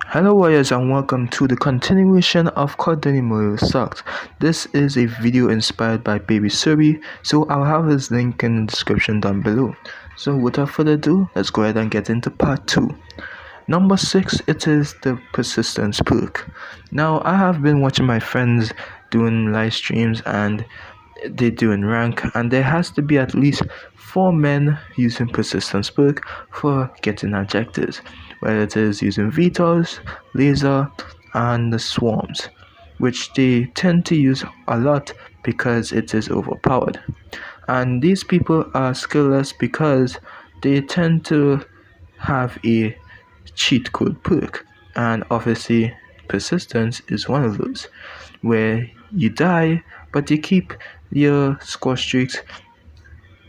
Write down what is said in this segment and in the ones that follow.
Hello warriors and welcome to the continuation of Codinimo Sucks. This is a video inspired by Baby Surby, so I'll have his link in the description down below. So without further ado, let's go ahead and get into part 2. Number 6, it is the persistence perk. Now I have been watching my friends doing live streams and they doing rank, and there has to be at least 4 men using persistence perk for getting objectives, whether it is using VTOLs, laser, and the swarms, which they tend to use a lot because it is overpowered. And these people are skillless because they tend to have a cheat code perk, and obviously persistence is one of those where you die but you keep your score streaks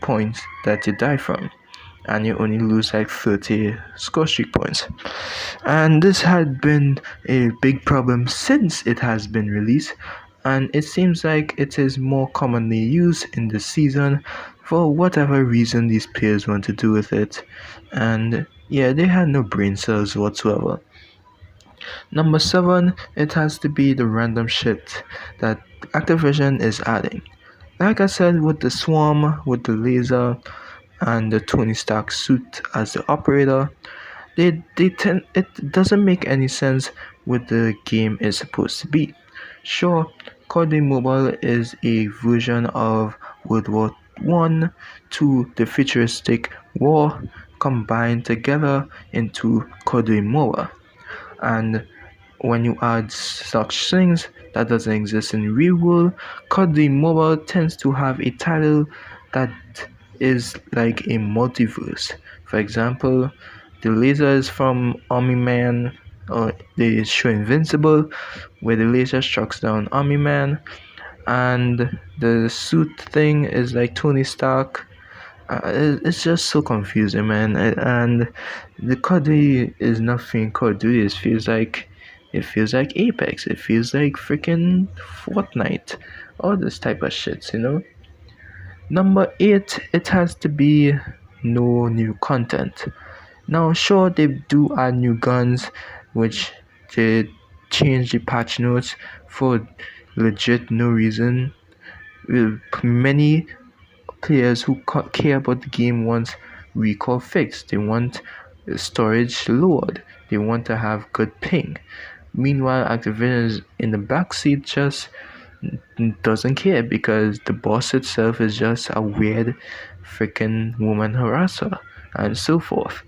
points that you die from, and you only lose like 30 score streak points. And this had been a big problem since it has been released, and it seems like it is more commonly used in the season for whatever reason these players want to do with it. And yeah, they had no brain cells whatsoever. Number 7, it has to be the random shit that Activision is adding. Like I said, with the swarm, with the laser, and the Tony Stark suit as the operator, it doesn't make any sense what the game is supposed to be. Sure, COD Mobile is a version of World War One to the futuristic war combined together into COD Mobile, and when you add such things that doesn't exist in real world, COD Mobile tends to have a title that is like a multiverse. For example, the laser is from Army Man, or the show Invincible, where the laser strikes down Army Man, and the suit thing is like Tony Stark. It's just so confusing, man. And the COD is nothing Call of Duty. It feels like Apex. It feels like freaking Fortnite. All this type of shit, you know. Number 8, it has to be no new content. Now, sure, they do add new guns, which they change the patch notes for legit no reason. Many players who care about the game want recall fixed. They want storage lowered. They want to have good ping. Meanwhile, Activision is in the backseat just doesn't care because the boss itself is just a weird freaking woman harasser and so forth.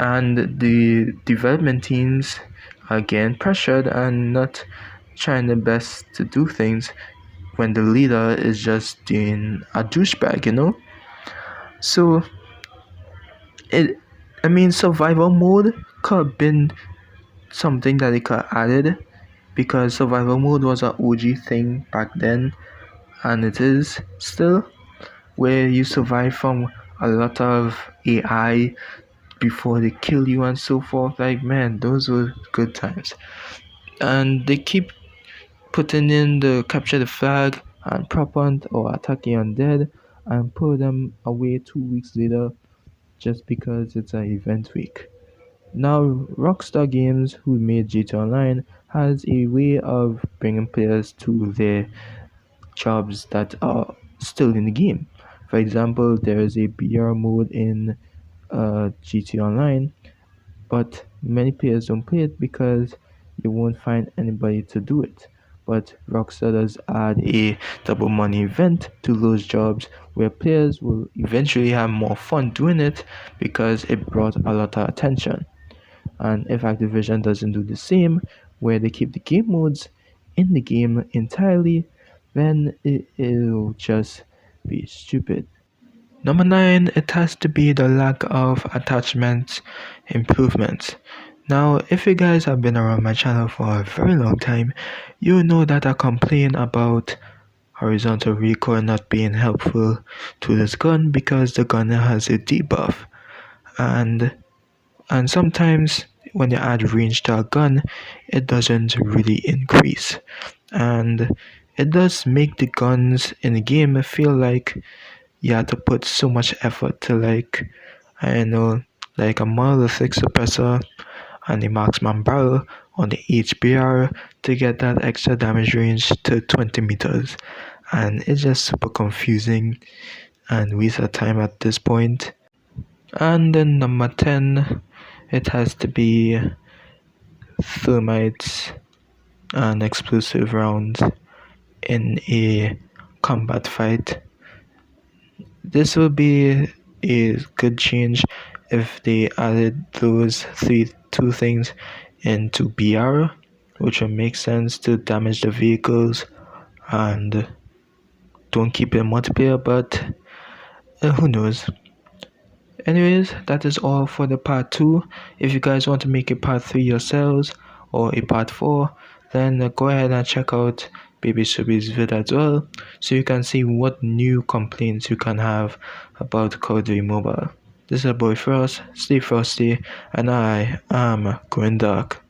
And the development teams are getting pressured and not trying their best to do things when the leader is just doing a douchebag, you know? So survival mode could have been something that they could have added, because survival mode was an OG thing back then, and it is still, where you survive from a lot of AI before they kill you and so forth. Like, man, those were good times. And they keep putting in the capture the flag and prop hunt or attack the undead and put them away 2 weeks later just because it's an event week. Now, Rockstar Games, who made GTA Online, has a way of bringing players to their jobs that are still in the game. For example, there is a BR mode in GTA Online, but many players don't play it because you won't find anybody to do it. But Rockstar does add a double money event to those jobs where players will eventually have more fun doing it because it brought a lot of attention. And if Activision doesn't do the same, where they keep the game modes in the game entirely, then it'll just be stupid. Number 9, it has to be the lack of attachment improvements. Now, if you guys have been around my channel for a very long time, you know that I complain about horizontal recoil not being helpful to this gun because the gun has a debuff. And sometimes when you add range to a gun, it doesn't really increase. And it does make the guns in the game feel like you have to put so much effort to, like, I don't know, like a monolithic suppressor, and the marksman barrel on the HBR to get that extra damage range to 20 meters. And it's just super confusing and waste of time at this point. And then number 10, it has to be thermites and explosive rounds in a combat fight. This will be a good change if they added those two things into BR, which would make sense to damage the vehicles and don't keep it in multiplayer, but who knows. Anyways, that is all for the part 2. If you guys want to make a part 3 yourselves or a part 4, then go ahead and check out Baby Subi's video as well, so you can see what new complaints you can have about Call of Duty Mobile. This is your boy Frost, stay frosty, and I am going dark.